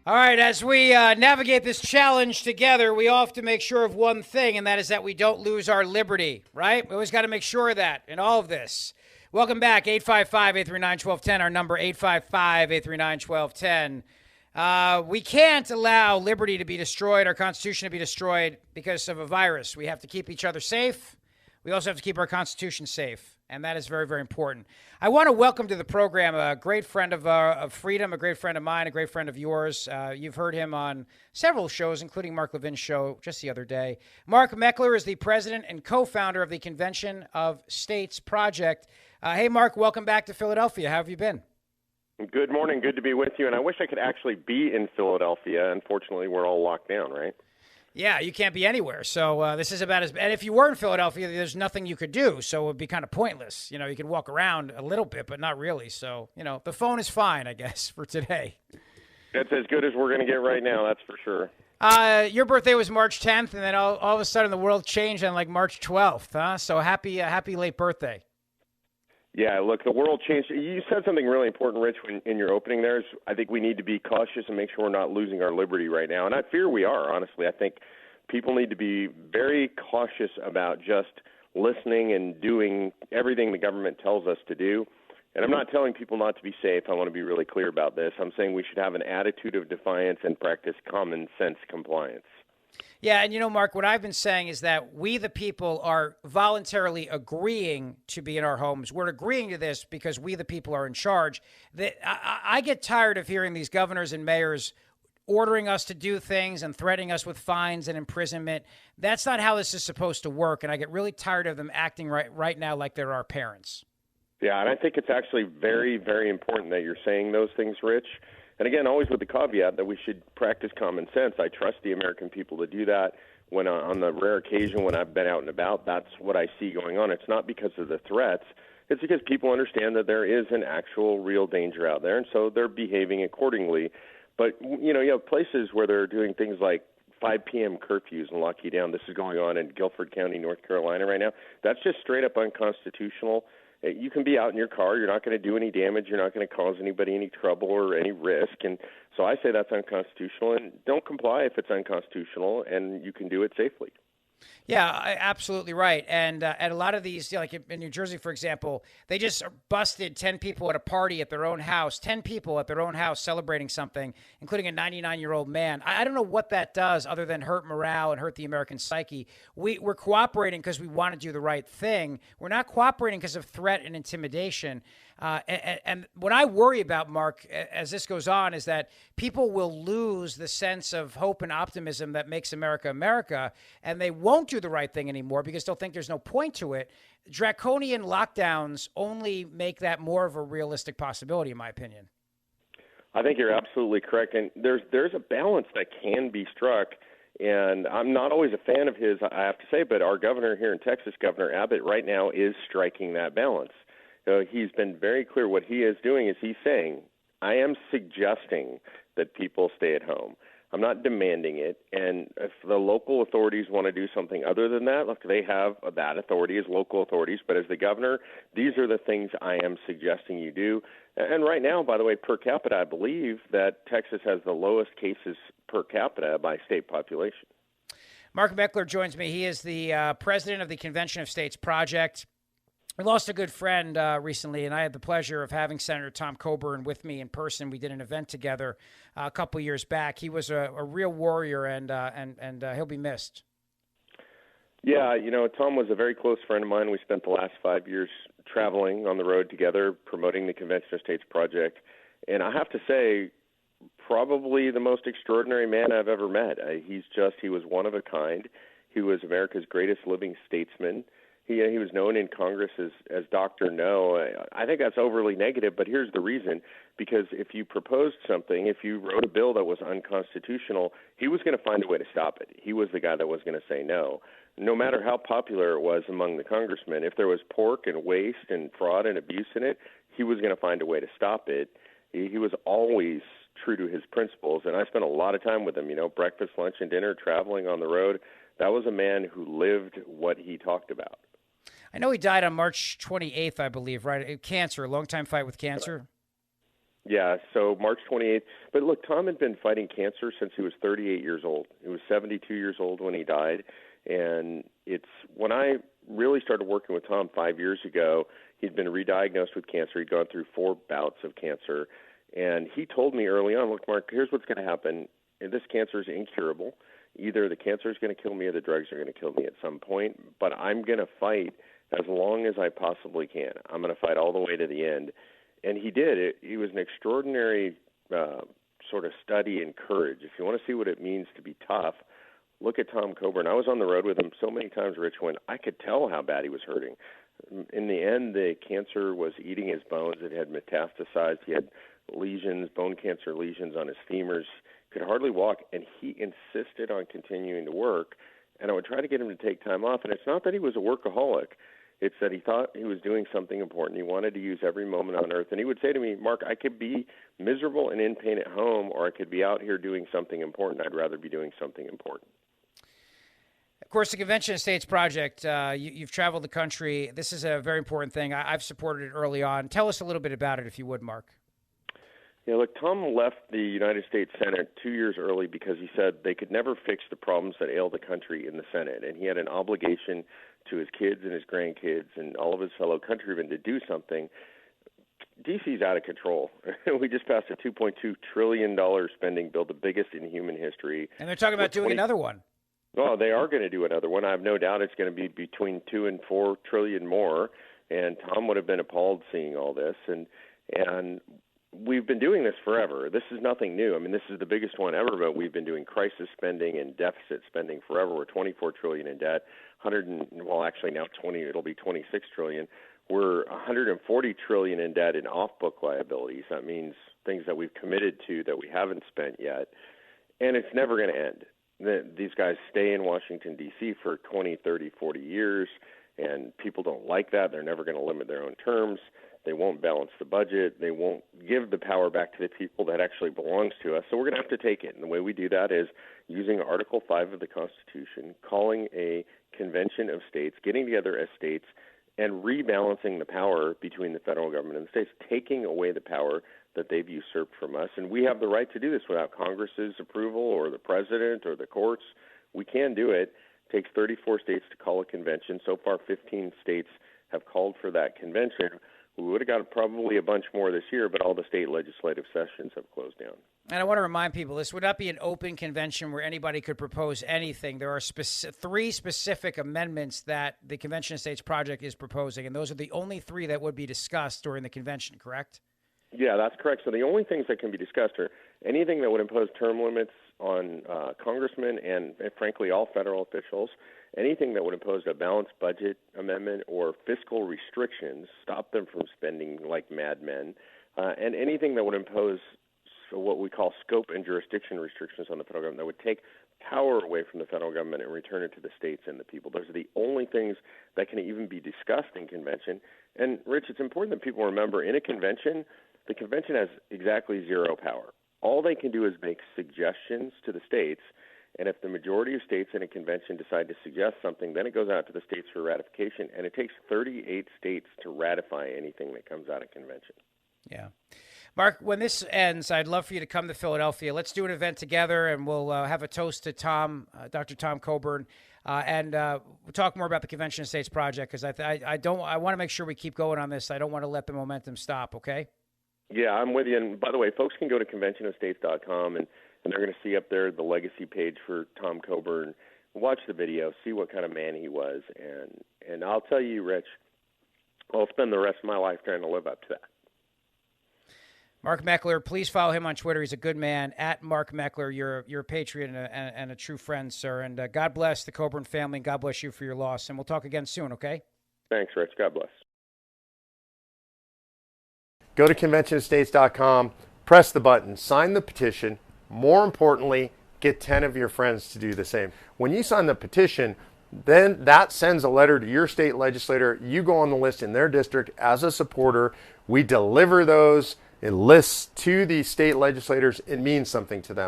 All right, as we navigate this challenge together, we all have to make sure of one thing, and that is that we don't lose our liberty, right? We always got to make sure of that in all of this. Welcome back, 855-839-1210, our number, 855-839-1210. We can't allow liberty to be destroyed, our Constitution to be destroyed because of a virus. We have to keep each other safe. We also have to keep our Constitution safe, and that is very, very important. I want to welcome to the program a great friend of Freedom, a great friend of mine, a great friend of yours. You've heard him on several shows, including Mark Levin's show just the other day. Mark Meckler is the president and co-founder of the Convention of States Project. Hey, Mark, welcome back to Philadelphia. How have you been? Good morning. Good to be with you. And I wish I could actually be in Philadelphia. Unfortunately, we're all locked down, right? Yeah, you can't be anywhere. So this is about as – and if you were in Philadelphia, there's nothing you could do. So it would be kind of pointless. You know, you could walk around a little bit, but not really. So, you know, the phone is fine, I guess, for today. That's as good as we're going to get right now, that's for sure. Your birthday was March 10th, and then all of a sudden the world changed on like March 12th, huh? So happy late birthday. Yeah, look, the world changed. You said something really important, Rich, in your opening there. Is I think we need to be cautious and make sure we're not losing our liberty right now. And I fear we are, honestly. I think people need to be very cautious about just listening and doing everything the government tells us to do. And I'm not telling people not to be safe. I want to be really clear about this. I'm saying we should have an attitude of defiance and practice common sense compliance. Yeah, and you know, Mark, what I've been saying is that we, the people, are voluntarily agreeing to be in our homes. We're agreeing to this because we, the people, are in charge. I get tired of hearing these governors and mayors ordering us to do things and threatening us with fines and imprisonment. That's not how this is supposed to work, and I get really tired of them acting right now like they're our parents. Yeah, and I think it's actually very, very important that you're saying those things, Rich. And again, always with the caveat that we should practice common sense. I trust the American people to do that. When on the rare occasion when I've been out and about, that's what I see going on. It's not because of the threats. It's because people understand that there is an actual real danger out there, and so they're behaving accordingly. But, you have places where they're doing things like 5 p.m. curfews and lock you down. This is going on in Guilford County, North Carolina right now. That's just straight up unconstitutional. You can be out in your car. You're not going to do any damage. You're not going to cause anybody any trouble or any risk. And so I say that's unconstitutional. And don't comply if it's unconstitutional, and you can do it safely. Yeah, absolutely right. And a lot of these, like in New Jersey, for example, they just busted 10 people at a party at their own house, 10 people at their own house celebrating something, including a 99-year-old man. I don't know what that does other than hurt morale and hurt the American psyche. We're cooperating because we want to do the right thing. We're not cooperating because of threat and intimidation. And what I worry about, Mark, as this goes on, is that people will lose the sense of hope and optimism that makes America America, and they won't do the right thing anymore because they'll think there's no point to it. Draconian lockdowns only make that more of a realistic possibility, in my opinion. I think you're absolutely correct, and there's a balance that can be struck. And I'm not always a fan of his, I have to say, but our governor here in Texas, Governor Abbott, right now is striking that balance. He's been very clear. What he is doing is he's saying, I am suggesting that people stay at home. I'm not demanding it. And if the local authorities want to do something other than that, look, they have that authority as local authorities. But as the governor, these are the things I am suggesting you do. And right now, by the way, per capita, I believe that Texas has the lowest cases per capita by state population. Mark Meckler joins me. He is the president of the Convention of States Project. We lost a good friend recently, and I had the pleasure of having Senator Tom Coburn with me in person. We did an event together a couple years back. He was a real warrior, and he'll be missed. Yeah, Tom was a very close friend of mine. We spent the last 5 years traveling on the road together, promoting the Convention of States Project. And I have to say, probably the most extraordinary man I've ever met. He was one of a kind. He was America's greatest living statesman. He was known in Congress as Dr. No. I think that's overly negative, but here's the reason. Because if you proposed something, if you wrote a bill that was unconstitutional, he was going to find a way to stop it. He was the guy that was going to say no. No matter how popular it was among the congressmen, if there was pork and waste and fraud and abuse in it, he was going to find a way to stop it. He was always true to his principles, and I spent a lot of time with him, breakfast, lunch, and dinner, traveling on the road. That was a man who lived what he talked about. I know he died on March 28th, I believe, right? Cancer, a long-time fight with cancer. Yeah, so March 28th. But look, Tom had been fighting cancer since he was 38 years old. He was 72 years old when he died. And it's when I really started working with Tom 5 years ago, he'd been re-diagnosed with cancer. He'd gone through 4 bouts of cancer. And he told me early on, look, Mark, here's what's going to happen. And this cancer is incurable. Either the cancer is going to kill me or the drugs are going to kill me at some point. But I'm going to fight as long as I possibly can. I'm going to fight all the way to the end. And he did. He was an extraordinary sort of study in courage. If you want to see what it means to be tough, look at Tom Coburn. I was on the road with him so many times, Rich, when I could tell how bad he was hurting. In the end, the cancer was eating his bones. It had metastasized. He had lesions, bone cancer lesions on his femurs, could hardly walk, and he insisted on continuing to work. And I would try to get him to take time off. And it's not that he was a workaholic. It's that he thought he was doing something important. He wanted to use every moment on earth. And he would say to me, Mark, I could be miserable and in pain at home, or I could be out here doing something important. I'd rather be doing something important. Of course, the Convention of States Project, you've traveled the country. This is a very important thing. I've supported it early on. Tell us a little bit about it, if you would, Mark. Yeah, look, Tom left the United States Senate 2 years early because he said they could never fix the problems that ail the country in the Senate. And he had an obligation to his kids and his grandkids and all of his fellow countrymen to do something. D.C.'s out of control. We just passed a $2.2 trillion spending bill, the biggest in human history. And they're talking about doing another one. Oh, they are going to do another one. I have no doubt it's going to be between 2 and 4 trillion more. And Tom would have been appalled seeing all this. And we've been doing this forever. This is nothing new. I mean, this is the biggest one ever, but we've been doing crisis spending and deficit spending forever. We're 24 trillion in debt, it'll be 26 trillion. We're 140 trillion in debt in off-book liabilities. That means things that we've committed to that we haven't spent yet. And it's never going to end. These guys stay in Washington, D.C. for 20, 30, 40 years, and people don't like that. They're never going to limit their own terms. They won't balance the budget. They won't give the power back to the people that actually belongs to us. So we're going to have to take it. And the way we do that is using Article 5 of the Constitution, calling a convention of states, getting together as states, and rebalancing the power between the federal government and the states, taking away the power that they've usurped from us. And we have the right to do this without Congress's approval or the president or the courts. We can do it. It takes 34 states to call a convention. So far, 15 states have called for that convention. We would have got probably a bunch more this year, but all the state legislative sessions have closed down. And I want to remind people, this would not be an open convention where anybody could propose anything. There are 3 specific amendments that the Convention of States Project is proposing, and those are the only 3 that would be discussed during the convention, correct? Yeah, that's correct. So the only things that can be discussed are anything that would impose term limits on congressmen and, frankly, all federal officials, anything that would impose a balanced budget amendment or fiscal restrictions, stop them from spending like madmen, and anything that would impose what we call scope and jurisdiction restrictions on the federal government that would take power away from the federal government and return it to the states and the people. Those are the only things that can even be discussed in convention. And, Rich, it's important that people remember in a convention, the convention has exactly 0 power. All they can do is make suggestions to the states, and if the majority of states in a convention decide to suggest something, then it goes out to the states for ratification, and it takes 38 states to ratify anything that comes out of convention. Yeah. Mark, when this ends, I'd love for you to come to Philadelphia. Let's do an event together, and we'll have a toast to Tom, Dr. Tom Coburn, and we'll talk more about the Convention of States Project, because I want to make sure we keep going on this. I don't want to let the momentum stop, okay? Yeah, I'm with you. And by the way, folks can go to conventionofstates.com, and they're going to see up there the legacy page for Tom Coburn. Watch the video, see what kind of man he was. And I'll tell you, Rich, I'll spend the rest of my life trying to live up to that. Mark Meckler, please follow him on Twitter. He's a good man. At Mark Meckler, you're a patriot and a true friend, sir. And God bless the Coburn family, and God bless you for your loss. And we'll talk again soon, okay? Thanks, Rich. God bless. Go to conventionofstates.com, press the button, sign the petition. More importantly, get 10 of your friends to do the same. When you sign the petition, then that sends a letter to your state legislator. You go on the list in their district as a supporter. We deliver those lists to the state legislators. It means something to them.